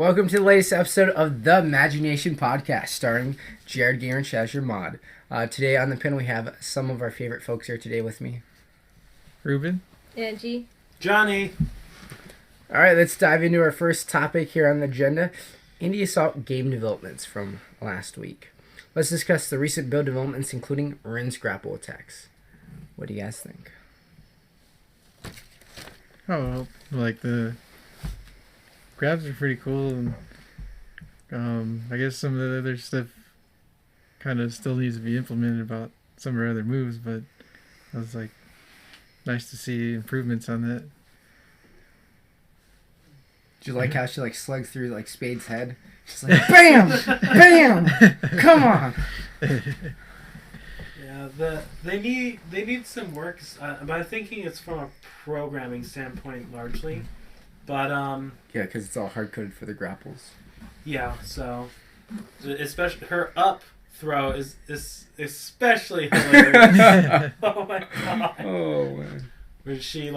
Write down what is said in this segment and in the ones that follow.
Welcome to the latest episode of the Imagination Podcast, starring Jared Garrett as your mod. Today on the panel we have some of our favorite folks here today with me. Ruben. Angie. Johnny. Alright, let's dive into our first topic here on the agenda. Blitz Assault game developments from last week. Let's discuss the recent build developments, including Rin's grapple attacks. What do you guys think? Oh, like the grabs are pretty cool, and I guess some of the other stuff kind of still needs to be implemented about some of our other moves, but I was like, nice to see improvements on that. Did you like how she slugged through Spade's head? She's like, BAM! BAM! Come on! Yeah, they need some work, but I'm thinking it's from a programming standpoint largely. But yeah, because it's all hard coded for the grapples. Yeah, so especially her up throw is especially hilarious. Oh my god! Oh man! When she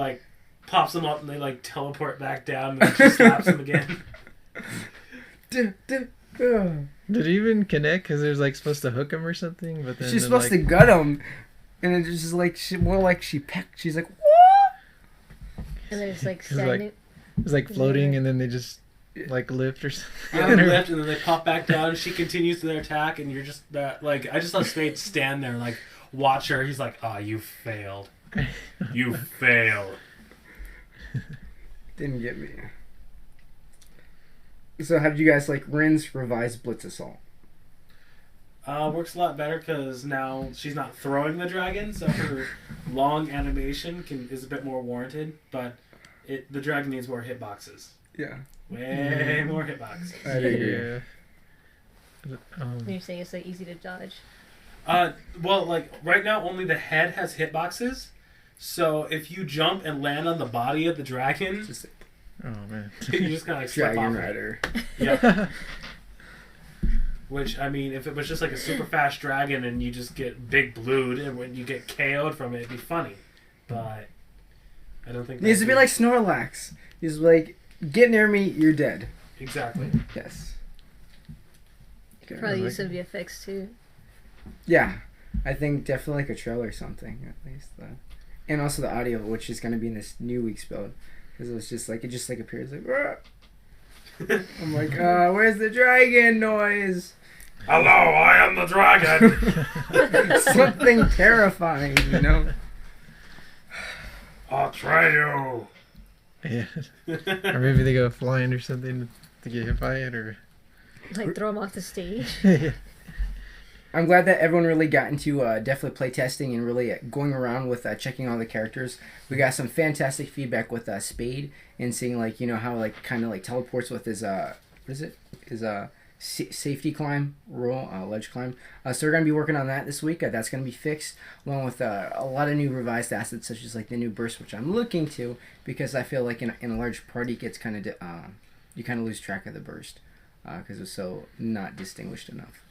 pops them up and they teleport back down and then she slaps them again. Did it even connect? Because there's supposed to hook him or something, but then she's supposed to gut him, and it's just she pecked. She's like, what? And then it's standing. It's floating, and then they just lift or something. Yeah, they lift and then they pop back down. And she continues to their attack, and you're just I just saw Spade stand there watch her. He's like, "Ah, you failed. You failed." Didn't get me. So how did you guys like Rin's revised Blitz Assault? Works a lot better because now she's not throwing the dragon, so her long animation is a bit more warranted. But the dragon needs more hitboxes. Yeah. Way more hitboxes. I agree. You're saying it's easy to dodge? Well, right now only the head has hitboxes. So if you jump and land on the body of the dragon, oh man, you just kind of slip off. Dragon Rider. Yeah. Which, I mean, if it was just a super fast dragon and you just get big blued and when you get KO'd from it, it'd be funny. But I don't think it needs to be like Snorlax. He's get near me, you're dead. Exactly. Yes. Could probably use some VFX too. Yeah. I think definitely a trail or something, at least. And also the audio, which is going to be in this new week's build. Because it was just it just appears I'm where's the dragon noise? Hello, I am the dragon. Something terrifying, you know? I'll try you. Yeah. Or maybe they go flying or something to get hit by it, or throw them off the stage. I'm glad that everyone really got into definitely playtesting and really going around with checking all the characters. We got some fantastic feedback with Spade and seeing how kind of teleports with his safety climb roll, ledge climb. So we're gonna be working on that this week. That's gonna be fixed along with a lot of new revised assets such as the new burst, which I'm looking to because I feel in a large party it gets kind of you kind of lose track of the burst because it's so not distinguished enough.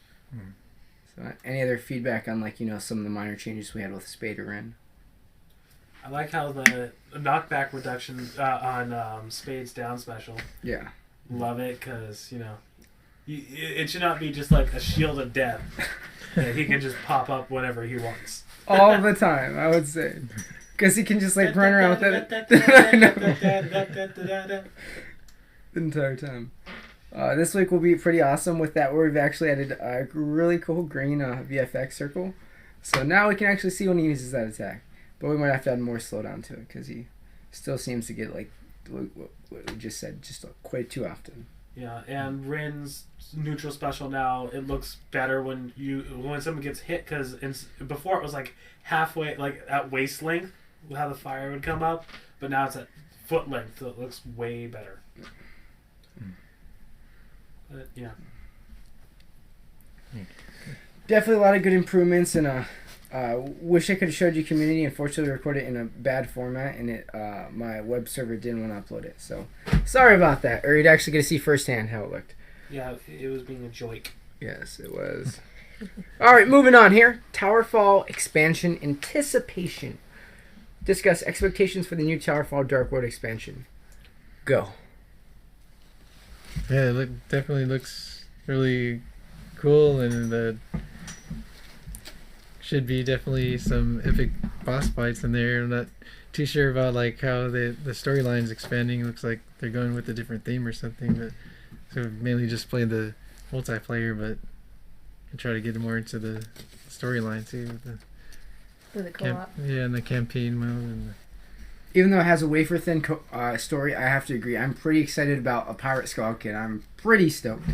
So any other feedback on some of the minor changes we had with Spade or Rin? I like how the knockback reduction on Spade's down special. Yeah. Love it because, it should not be just a shield of death. That he can just pop up whenever he wants. All the time, I would say. Because he can just run around with it the entire time. This week will be pretty awesome with that, where we've actually added a really cool green VFX circle. So now we can actually see when he uses that attack. But we might have to add more slowdown to it because he still seems to get what we just said, just quite too often. Yeah, and Rin's neutral special now, it looks better when someone gets hit because before it was halfway, at waist length, how the fire would come up, but now it's at foot length, so it looks way better. Yeah. Definitely a lot of good improvements, and wish I could have showed you Community. Unfortunately, I recorded it in a bad format, and my web server didn't want to upload it. So sorry about that. Or you'd actually get to see firsthand how it looked. Yeah, it was being a joke. Yes, it was. All right, moving on here. Towerfall Expansion Anticipation. Discuss expectations for the new Towerfall Dark World expansion. Go. Yeah, definitely looks really cool, and the should be definitely some epic boss fights in there. I'm not too sure about like how the storyline's expanding. It looks like they're going with a different theme or something, but so mainly just play the multiplayer, but I try to get more into the storyline too. With the co-op. And the campaign mode. And even though it has a wafer thin story, I have to agree. I'm pretty excited about a Pirate Skull Kid. I'm pretty stoked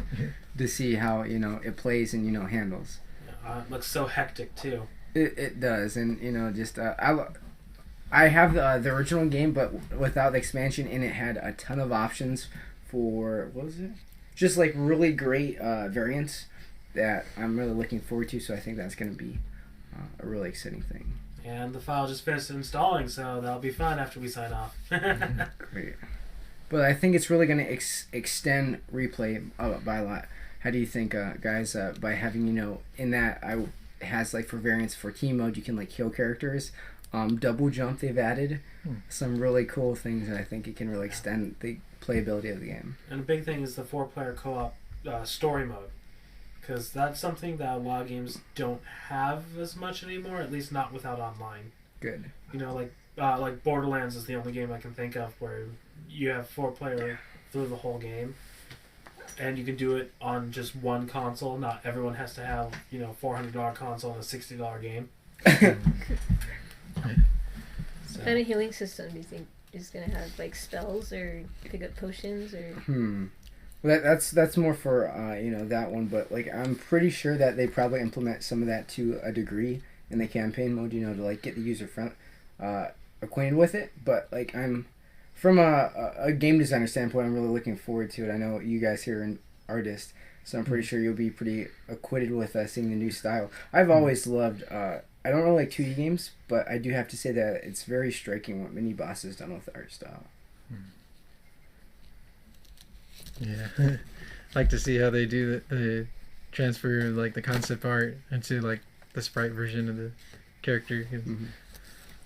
to see how it plays and handles. It looks so hectic too. It does, and just I have the original game, but without the expansion, and it had a ton of options for what was it? Just like really great variants that I'm really looking forward to. So I think that's going to be a really exciting thing. And the file just finished installing, so that'll be fun after we sign off. Great. But I think it's really going to extend replay by a lot. How do you think, guys, by having, in that, it has, like, for variants for team mode, you can, like, heal characters. Double jump they've added. Some really cool things that I think it can really extend the playability of the game. And a big thing is the 4-player co-op story mode. Because that's something that a lot of games don't have as much anymore, at least not without online. Good. Like Borderlands is the only game I can think of where you have 4-player through the whole game. And you can do it on just one console. Not everyone has to have, $400 console and a $60 game. What kind of healing system do you think is going to have, like, spells or pick up potions or... Well, that's more for that one, but like I'm pretty sure that they probably implement some of that to a degree in the campaign mode, to like get the user acquainted with it. But like I'm from a game designer standpoint, I'm really looking forward to it. I know you guys here are an artist, so I'm pretty sure you'll be pretty acquitted with seeing the new style. I've always loved. I don't really like 2D games, but I do have to say that it's very striking what mini bosses done with the art style. Yeah, I like to see how they do the transfer like the concept art into like the sprite version of the character.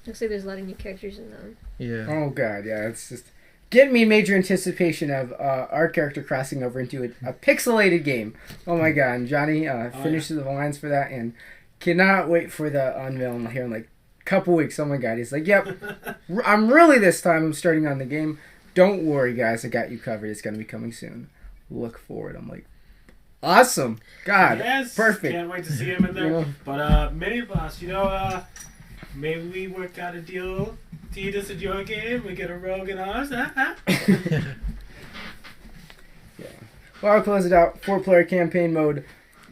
Looks like there's a lot of new characters in them. Yeah. Oh god, yeah, it's just getting me major anticipation of our character crossing over into a pixelated game. Oh my god, and Johnny finishes the lines for that and cannot wait for the unveil here in like a couple weeks. Oh my god, he's like, yep, I'm really this time I'm starting on the game. Don't worry, guys. I got you covered. It's going to be coming soon. Look forward. I'm like, awesome. God, yes, perfect. Can't wait to see him in there. But, Mini Boss, maybe we work out a deal. Teed us in your game. We get a rogue in ours. Yeah. Well, I'll close it out. 4-player campaign mode.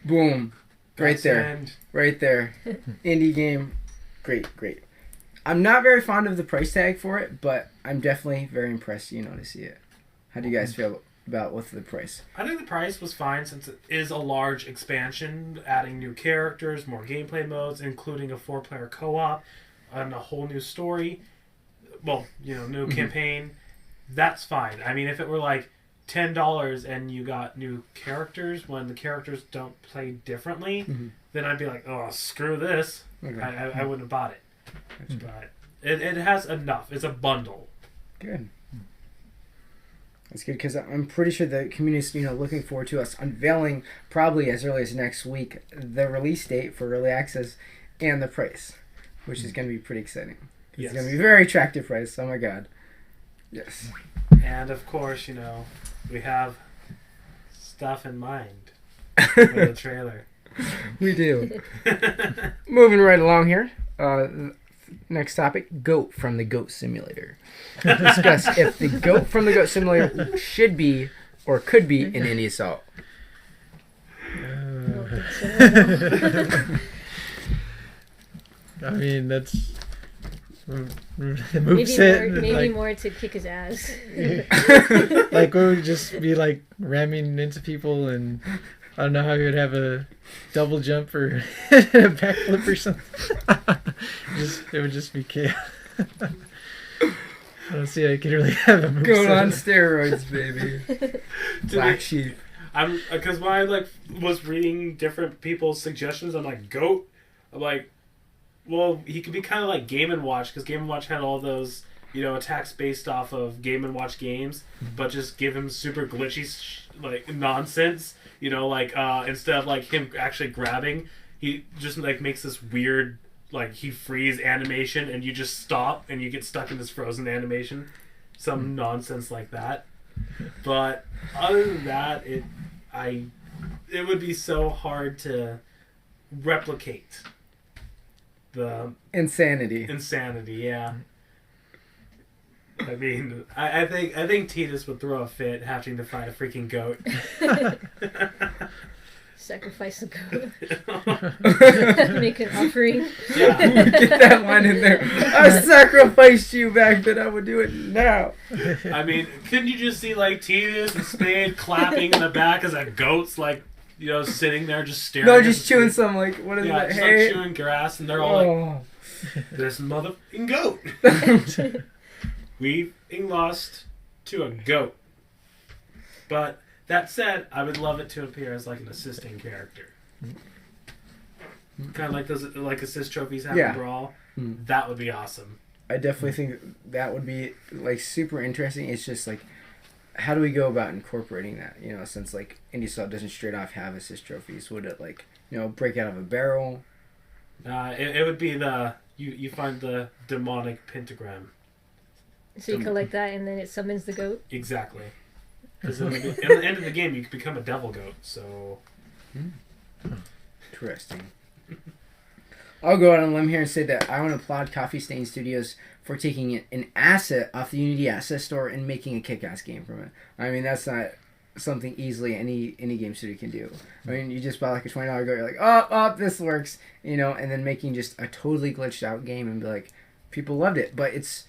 Boom. Right there. Right there. Indie game. Great. I'm not very fond of the price tag for it, but I'm definitely very impressed, to see it. How do you guys feel about with the price? I think the price was fine since it is a large expansion, adding new characters, more gameplay modes, including a 4-player co-op, and a whole new story. Well, new campaign. That's fine. I mean, if it were like $10 and you got new characters when the characters don't play differently, then I'd be like, oh, screw this. Okay. I wouldn't have bought it. But it has enough. It's a bundle. Good. That's good because I'm pretty sure the community's looking forward to us unveiling probably as early as next week the release date for early access and the price, which is going to be pretty exciting. It's going to be a very attractive price. Oh my god. Yes. And of course, we have stuff in mind for the trailer. We do. Moving right along here. Next topic, GOAT from the GOAT Simulator. We'll discuss if the GOAT from the GOAT Simulator should be or could be in Indie Assault. I mean, that's maybe more to kick his ass. Like we would just be like ramming into people, and I don't know how he would have a double jump or a backflip or something. It would just be chaos. I don't see how you could really have a moveset. Going on steroids, baby. Black sheep. Because when I was reading different people's suggestions, I'm like, GOAT. I'm like, well, he could be kind of like Game & Watch because Game & Watch had all those attacks based off of Game & Watch games, but just give him super glitchy like nonsense. Instead of like him actually grabbing, he just like makes this weird like he freeze animation, and you just stop and you get stuck in this frozen animation, some nonsense like that. But other than that, it would be so hard to replicate the insanity. Yeah. I mean, I think Titus would throw a fit having to fight a freaking goat. Sacrifice the goat. Make an offering. Yeah. Get that line in there. I sacrificed you back then. I would do it now. I mean, couldn't you just see like Titus and Spade clapping in the back as a goat's like, sitting there just staring? No, just chewing some like what is that? Just Hey, like chewing grass, and they're all like, "This motherfucking goat." We've lost to a goat. But that said, I would love it to appear as like an assisting character. Kind of like those like assist trophies have in Brawl. That would be awesome. I definitely think that would be like super interesting. It's just like, how do we go about incorporating that? Since like Indie Assault doesn't straight off have assist trophies, would it like break out of a barrel? It would be you find the demonic pentagram. So you collect that, and then it summons the goat? Exactly. Because at the end of the game, you can become a devil goat, so... Interesting. I'll go out on a limb here and say that I want to applaud Coffee Stain Studios for taking an asset off the Unity Asset Store and making a kick-ass game from it. I mean, that's not something easily any game studio can do. I mean, you just buy like a $20 goat, you're like, oh, this works, and then making just a totally glitched out game and be like, people loved it. But it's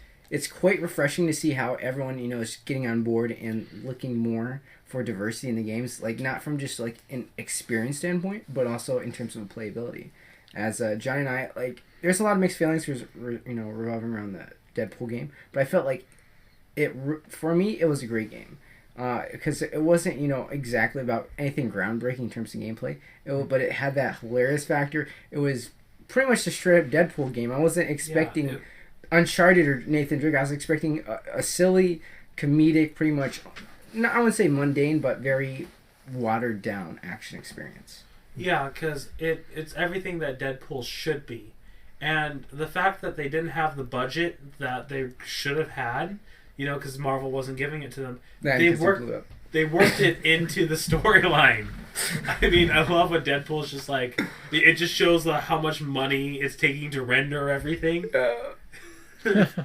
quite refreshing to see how everyone, is getting on board and looking more for diversity in the games, like not from just like an experience standpoint, but also in terms of playability. As Johnny and I, like, there's a lot of mixed feelings, revolving around the Deadpool game, but I felt like for me, it was a great game. Because it wasn't, exactly about anything groundbreaking in terms of gameplay, but it had that hilarious factor. It was pretty much the straight up Deadpool game. I wasn't expecting Uncharted or Nathan Drake. I was expecting a silly, comedic, pretty much, I wouldn't say mundane, but very watered down action experience. Yeah, because it's everything that Deadpool should be. And the fact that they didn't have the budget that they should have had, because Marvel wasn't giving it to them, they worked it into the storyline. I mean, I love what Deadpool's just like. It just shows how much money it's taking to render everything.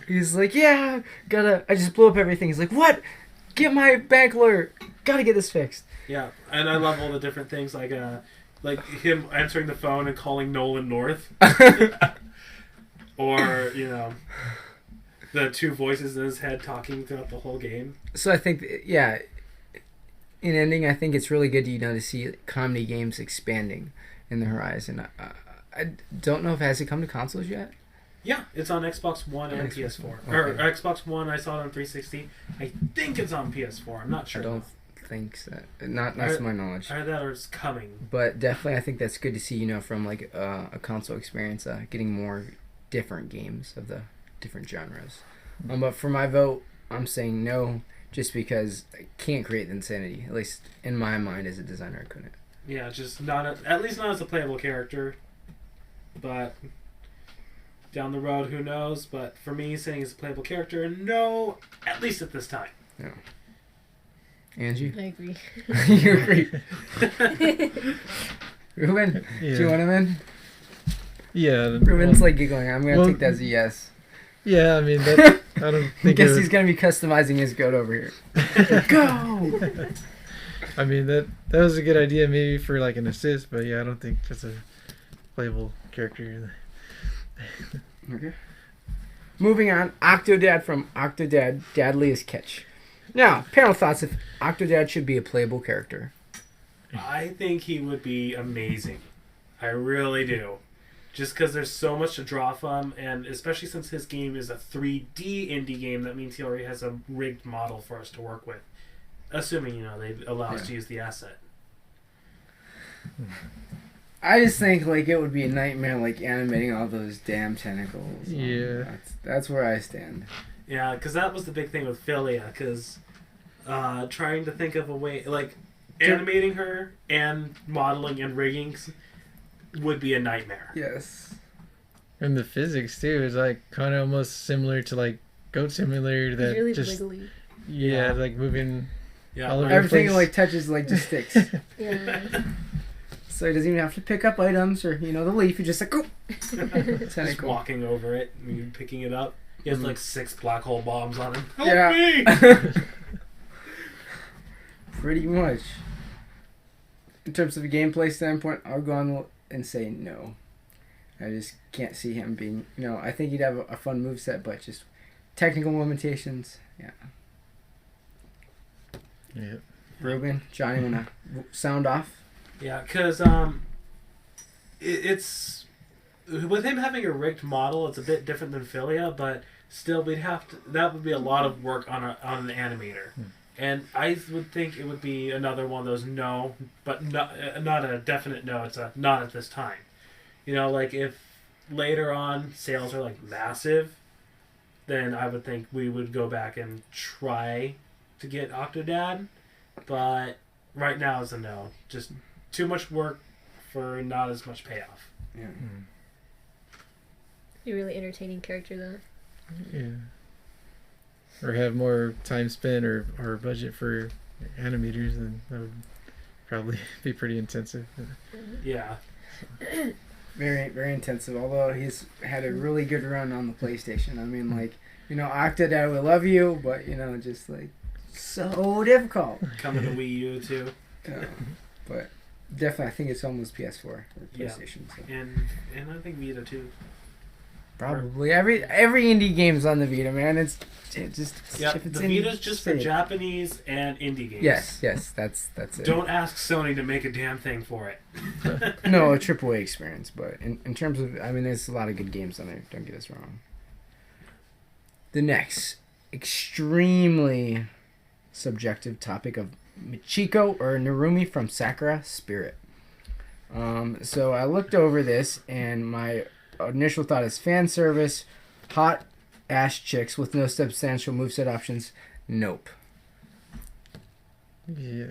He's like, I just blew up everything. He's like, what? Get my bank lawyer. Gotta get this fixed. Yeah, and I love all the different things, like him answering the phone and calling Nolan North. Or, the two voices in his head talking throughout the whole game. So I think, in ending, I think it's really good to see comedy games expanding in the horizon. I don't know if it has come to consoles yet. Yeah, it's on Xbox One and PS4. Okay. Or Xbox One, I saw it on 360. I think it's on PS4. I'm not sure. I don't think so. Not to my knowledge. Either that or it's coming. But definitely, I think that's good to see, from like a console experience, getting more different games of the different genres. But for my vote, I'm saying no, just because I can't create the insanity. At least in my mind, as a designer, I couldn't. Yeah, just at least not as a playable character. But down the road, who knows? But for me, saying he's a playable character, no, at least at this time. No. Angie? I agree. You agree? Ruben, do you want him in? Yeah. Ruben's like giggling. I'm going to take that as a yes. Yeah, I mean, I don't think... I guess he's going to be customizing his goat over here. Go! I mean, that was a good idea maybe for like an assist, but yeah, I don't think that's a playable character. Okay. Moving on, Octodad from Octodad, Dadliest Catch. Now, panel thoughts if Octodad should be a playable character. I think he would be amazing. I really do. Just because there's so much to draw from, and especially since his game is a 3D indie game, that means he already has a rigged model for us to work with. Assuming, they allow us to use the asset. I just think it would be a nightmare animating all those damn tentacles. Yeah. That's where I stand. Yeah, because that was the big thing with Philia, because trying to think of a way, like, animating her and modeling and rigging would be a nightmare. Yes. And the physics too is like kind of almost similar to like Goat Simulator. That It's really just wiggly. yeah, like moving. Yeah, all over Everything place. like touches like just sticks. Yeah. So he doesn't even have to pick up items or the leaf. He just like oh. It's kinda just cool. walking over it and picking it up. He has like 6 black hole bombs on him. Help Yeah. me! Pretty much. In terms of a gameplay standpoint, I'll go on and say no. I just can't see him being. I think he'd have a fun moveset, but just technical limitations. Yeah. Yeah. Ruben, Johnny, wanna sound off? Yeah, because it's with him having a rigged model, it's a bit different than Philia, but still, that would be a lot of work on an animator. And I would think it would be another one of those no, but not a definite no. It's a not at this time. Like if later on sales are like massive, then I would think we would go back and try to get Octodad. But right now it's a no. Just too much work for not as much payoff. Yeah. You're a really entertaining character, though. Yeah. Or have more time spent or budget for animators, and that would probably be pretty intensive. Yeah. Very, very intensive. Although he's had a really good run on the PlayStation. I mean, Octodad, we love you, but just like so difficult. Coming to Wii U too. But definitely, I think it's almost PS4 or Yeah. PlayStation. So. And I think Vita too. Probably every indie game's on the Vita, man. It's just Yeah, if it's the Vita's just for save. Japanese and indie games. Yes, that's it. Don't ask Sony to make a damn thing for it. No, a AAA experience, but in terms of, there's a lot of good games on there. Don't get us wrong. The next extremely subjective topic of Michiko or Narumi from Sakura Spirit. So I looked over this, and my initial thought is fan service, hot ass chicks with no substantial moveset options. Nope. Yeah.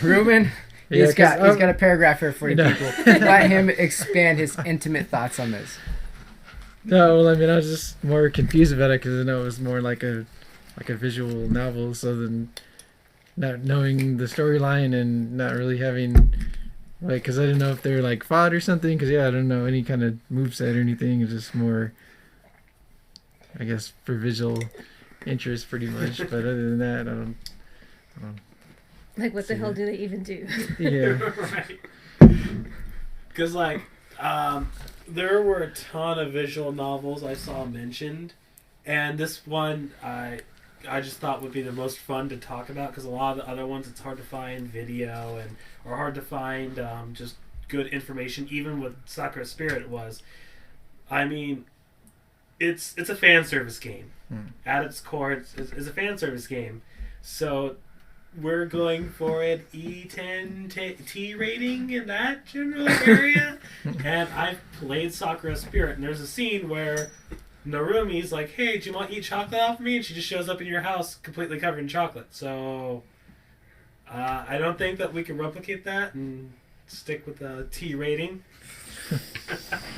Ruben, Yeah, he's 'cause got a paragraph here for you No. people. Let him expand his intimate thoughts on this. No, well, I was just more confused about it because I know it was more like a visual novel, so then not knowing the storyline and not really having because I didn't know if they were like fought or something. Because I don't know any kind of moveset or anything. It's just more, I guess, for visual interest, pretty much. But other than that, I don't. Like, what the hell do they even do? Yeah. Right. Because there were a ton of visual novels I saw mentioned, and this one I just thought would be the most fun to talk about because a lot of the other ones it's hard to find video or hard to find just good information. Even with Sakura Spirit, it's a fan service game. At its core, it's a fan service game. So we're going for an E10 T rating in that general area. And I've played Sakura Spirit, and there's a scene where Narumi's like, hey, do you want to eat chocolate off me? And she just shows up in your house completely covered in chocolate. So I don't think that we can replicate that and stick with the T rating.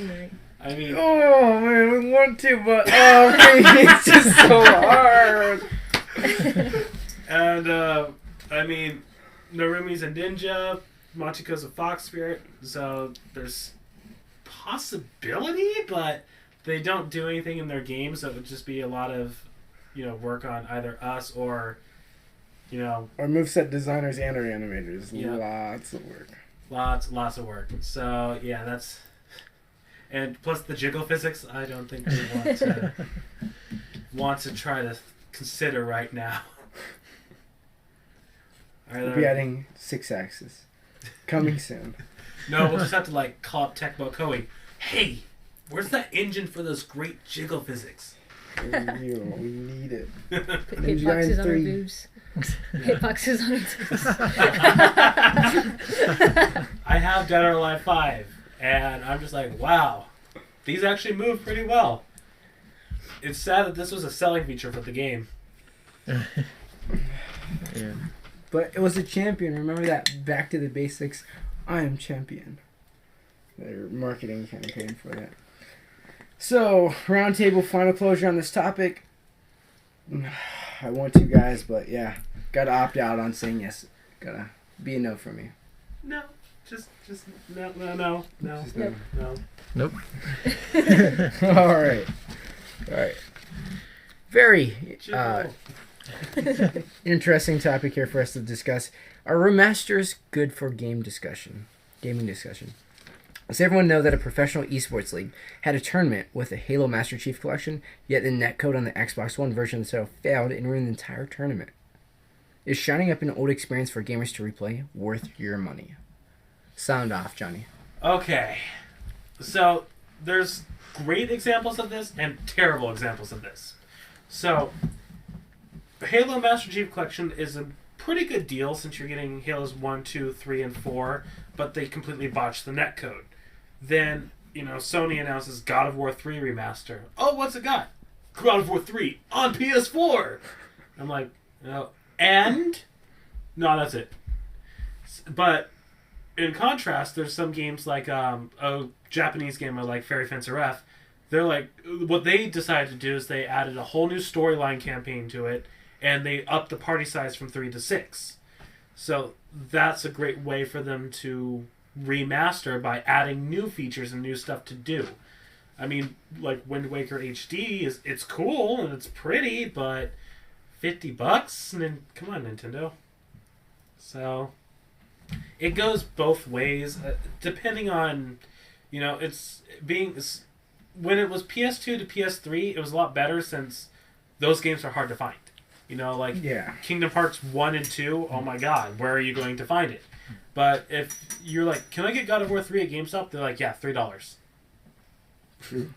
Right. Oh man, we want to, but it's just so hard. And Narumi's a ninja, Machiko's a fox spirit, so there's possibility, but they don't do anything in their games, so it would just be a lot of, work on either us or, Our moveset designers and our animators. Yeah. Lots of work. Lots of work. So yeah, that's, and plus the jiggle physics, I don't think we want to try to consider right now. We'll be adding 6 axes. Coming soon. No, we'll just have to call up Tecmo Koei. Hey, where's that engine for those great jiggle physics? We need it. Hitboxes on our boobs. Hitboxes on our boobs. I have Dead or Alive 5, and I'm just like, wow, these actually move pretty well. It's sad that this was a selling feature for the game. Yeah. But it was a champion. Remember that Back to the Basics, I am champion. Their marketing campaign for that. So, roundtable final closure on this topic. I want to, guys, but yeah. Gotta opt out on saying yes. Gotta be a no for me. No. Just no. Just no. No. Nope. Alright. Very Chill. interesting topic here for us to discuss. Are remasters good for gaming discussion? Does everyone know that a professional esports league had a tournament with a Halo Master Chief Collection, yet the netcode on the Xbox One version of the title failed and ruined the entire tournament? Is shining up an old experience for gamers to replay worth your money? Sound off, Johnny. Okay. So, there's great examples of this and terrible examples of this. So, Halo Master Chief Collection is a pretty good deal since you're getting Halos 1, 2, 3, and 4, but they completely botched the netcode. Then, Sony announces God of War 3 remaster. Oh, what's it got? God of War 3 on PS4! I'm like, no. And? No, that's it. But, in contrast, there's some games like a Japanese game like Fairy Fencer F. They're like, what they decided to do is they added a whole new storyline campaign to it, and they upped the party size from 3 to 6. So that's a great way for them to remaster by adding new features and new stuff to do. I mean, like Wind Waker HD it's cool and it's pretty, but $50? And then come on, Nintendo. So it goes both ways, depending on, it's when it was PS2 to PS3, it was a lot better since those games are hard to find. Yeah. Kingdom Hearts 1 and 2, oh my god, where are you going to find it? But if you're like, can I get God of War 3 at GameStop? They're like, yeah, $3. True.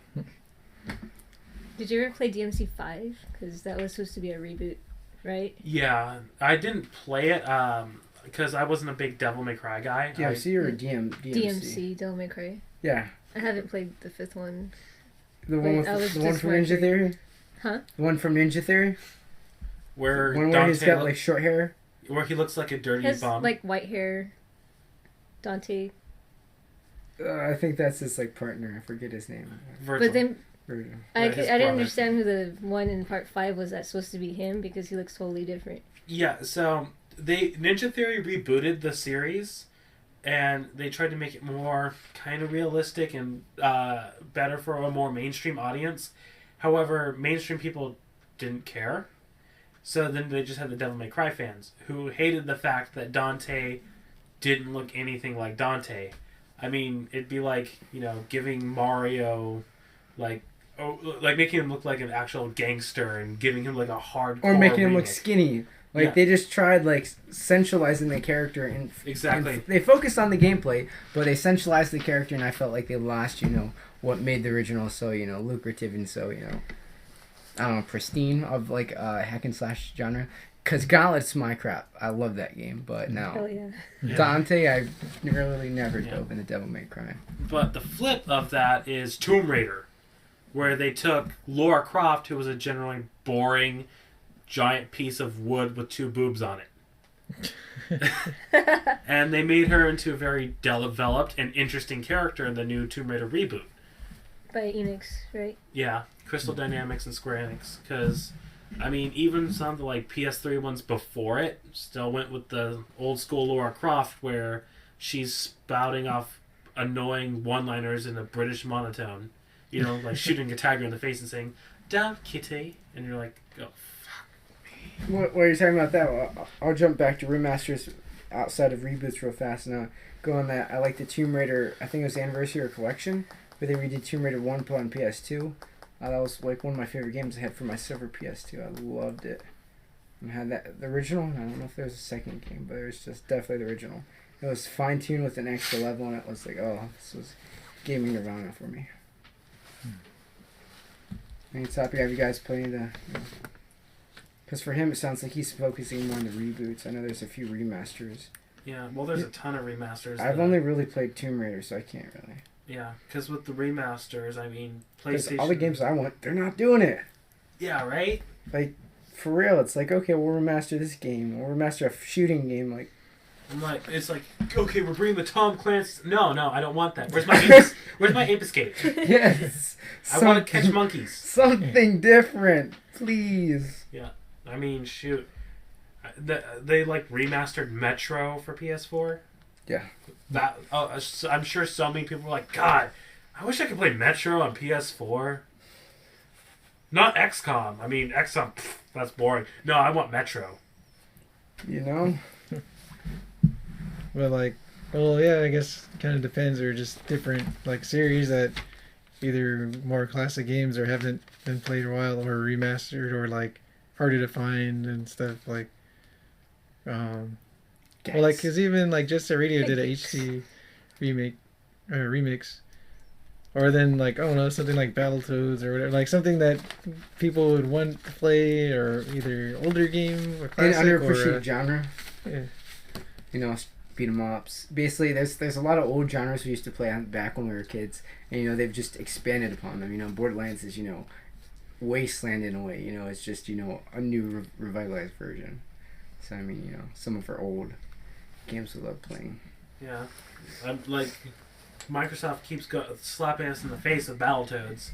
Did you ever play DMC 5? Because that was supposed to be a reboot, right? Yeah, I didn't play it because I wasn't a big Devil May Cry guy. DMC or DMC? DMC, Devil May Cry. Yeah. I haven't played the 5th one. The one I was from Ninja wondering. Theory? Huh? The one from Ninja Theory? Where One where Dante he's got like short hair? where he looks like a dirty He has bum. like white hair. Dante. I think that's his like partner. I forget his name. Virgil. But then Virgil. I His didn't brother. understand who the one in part 5 was. That supposed to be him because he looks totally different. Yeah, so Ninja Theory rebooted the series, and they tried to make it more kind of realistic and better for a more mainstream audience. However, mainstream people didn't care. So then they just had the Devil May Cry fans who hated the fact that Dante didn't look anything like Dante. I mean, it'd be like, giving Mario, making him look like an actual gangster and giving him like a hardcore Or making him look remake. skinny. Like, Yeah. they just tried, like, centralizing the character. And Exactly. and they focused on the gameplay, but they centralized the character, and I felt like they lost, what made the original so, lucrative and so, I don't know, pristine of, like, hack and slash genre. Because Gauntlet's my crap. I love that game, but Hell no. yeah. Yeah. Dante, I really never Yeah. dove into Devil May Cry. But the flip of that is Tomb Raider, where they took Lara Croft, who was a generally boring giant piece of wood with 2 boobs on it. And they made her into a very developed and interesting character in the new Tomb Raider reboot. By Enix, right? Yeah, Crystal Dynamics and Square Enix. Because, I mean, even some of the PS3 ones before it still went with the old school Lara Croft where she's spouting off annoying one-liners in a British monotone. Like shooting a tiger in the face and saying, "Down, kitty." And you're like, oh, What are you talking about that? Well, I'll jump back to remasters outside of reboots real fast and go on that. I like the Tomb Raider, I think it was the Anniversary or Collection, where they redid Tomb Raider 1 on PS2. That was like one of my favorite games I had for my silver PS2. I loved it. And had that the original. I don't know if there was a second game, but it was just definitely the original. It was fine tuned with an extra level, and it was like, oh, this was gaming nirvana for me. Any topic have you guys played? Because for him, it sounds like he's focusing more on the reboots. I know there's a few remasters. yeah. Well, there's a ton of remasters. I've only really played Tomb Raider, so I can't really. Yeah, because with the remasters, I mean, Because PlayStation. all the games I want, they're not doing it. Yeah, right? Like, for real, it's like, okay, we'll remaster this game. We'll remaster a shooting game. Like, I'm like, it's like, okay, we're bringing the Tom Clancy. No, I don't want that. Where's my ape escape? yes. I want to catch monkeys. Something different, please. Yeah, I mean, shoot. They like remastered Metro for PS4. Yeah. That I'm sure so many people were like, God, I wish I could play Metro on PS4. Not XCOM. I mean, XCOM, that's boring. No, I want Metro. You know? Well, like, well, yeah, I guess kind of depends, or just different like series that either more classic games or haven't been played in a while, or remastered, or like harder to find and stuff like. Well, like, cause even like Just a Radio did a HD remix, or then like, I don't know, something like Battletoads or whatever, like something that people would want to play, or either older game or classic, an underappreciated genre. Yeah. You know, beat 'em ups. Basically, there's a lot of old genres we used to play on back when we were kids, and you know they've just expanded upon them. You know, Borderlands is Wasteland in a way. You know, it's just a new revitalized version. So I mean, some of our old games we love playing. Yeah, I'm like, Microsoft keeps slapping us in the face with Battletoads,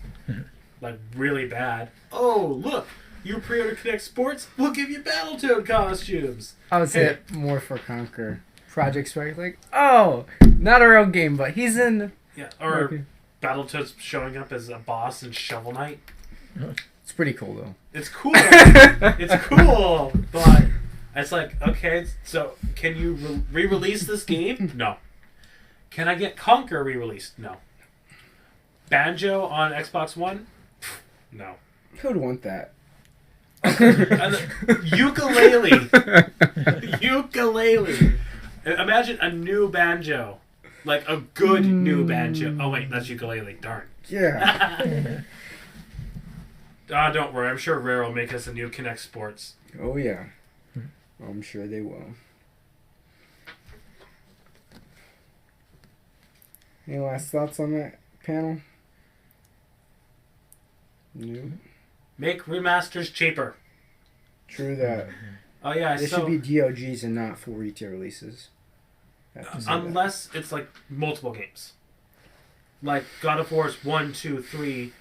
like really bad. Oh, look, you pre-order Kinect Sports, we'll give you Battletoad costumes. I would say more for Conquer. Project Spark, like, oh, not a real game, but he's in. Yeah, or Battletoads showing up as a boss in Shovel Knight. It's pretty cool though. It's cool. It's cool, but it's like, okay, so can you re-release this game? No. Can I get Conquer re-released? No. Banjo on Xbox One? No. Who'd want that? Ukulele. Ukulele. Imagine a new banjo. Like a good new banjo. Oh wait, that's ukulele. Darn. Yeah. Don't worry. I'm sure Rare will make us a new Kinect Sports. Oh yeah. I'm sure they will. Any last thoughts on that panel? No. Make remasters cheaper. True that. Oh yeah, They should be DLGs and not full retail releases. Unless it's like multiple games. Like God of War's 1, 2, 3,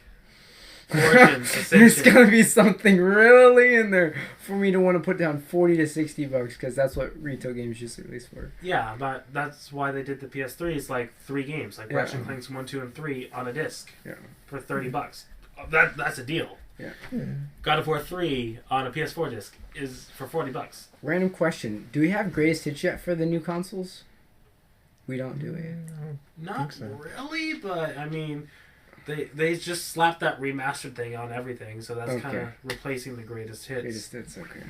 Origins, Ascension. There's gotta be something really in there for me to want to put down $40 to $60 because that's what retail games used to release for. Yeah, but that's why they did the PS3. It's like 3 games, like Ratchet and Clank's 1, 2, and 3 on a disc for $30. That's a deal. Yeah. God of War 3 on a PS4 disc is for $40. Random question: do we have greatest hits yet for the new consoles? We don't do it. Not really, but I mean, they just slapped that remastered thing on everything, so that's kind of replacing the greatest hits. Greatest hits, okay.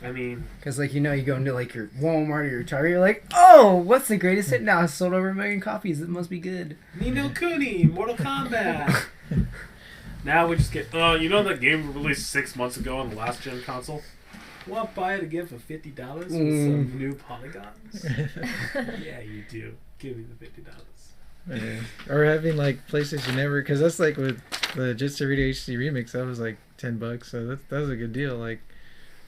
I mean, because you go into like your Walmart or your Target, you're like, oh, what's the greatest hit now? It's sold over 1 million copies. It must be good. Ni no Kuni, Mortal Kombat. Now we just get, that game released 6 months ago on the last gen console? Want to buy it again for $50 with some new polygons? Yeah, you do. Give me the $50. Yeah. Or having like PlayStation Network, because that's like with the Just a Radio HD remix, that was like $10, so that was a good deal. Like,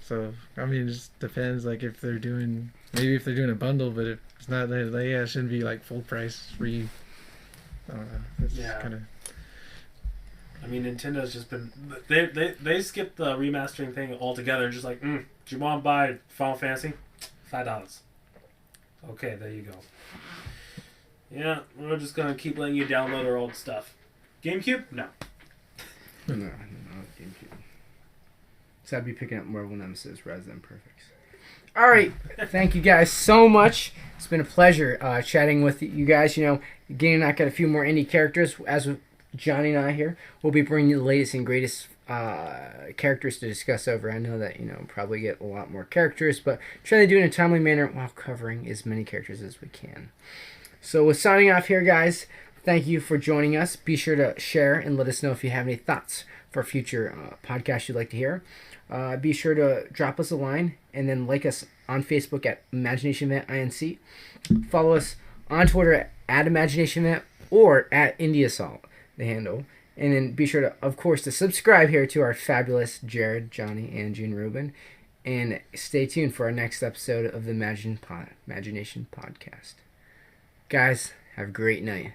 so I mean, it just depends. Like if they're doing a bundle, but if it's not, it shouldn't be like full price free. I don't know. It's kind of. I mean, Nintendo's just been they skipped the remastering thing altogether and just like, do you want to buy Final Fantasy? $5. Okay, there you go. Yeah, we're just gonna keep letting you download our old stuff. GameCube? No. No, GameCube. So I'd be picking up Marvel Nemesis rather than Perfects. All right, thank you guys so much. It's been a pleasure chatting with you guys. Getting knock out a few more indie characters as with Johnny and I here. We'll be bringing you the latest and greatest characters to discuss over. I know that probably get a lot more characters, but try to do it in a timely manner while covering as many characters as we can. So we're signing off here, guys. Thank you for joining us. Be sure to share and let us know if you have any thoughts for future podcasts you'd like to hear. Be sure to drop us a line and then like us on Facebook at Imagination Event INC. Follow us on Twitter at Imagination Event or at Indie Assault, the handle. And then be sure to, of course, to subscribe here to our fabulous Jared, Johnny, and Gene Rubin. And stay tuned for our next episode of the Imagination Podcast. Guys, have a great night.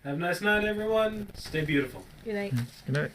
Have a nice night, everyone. Stay beautiful. Good night. Good night.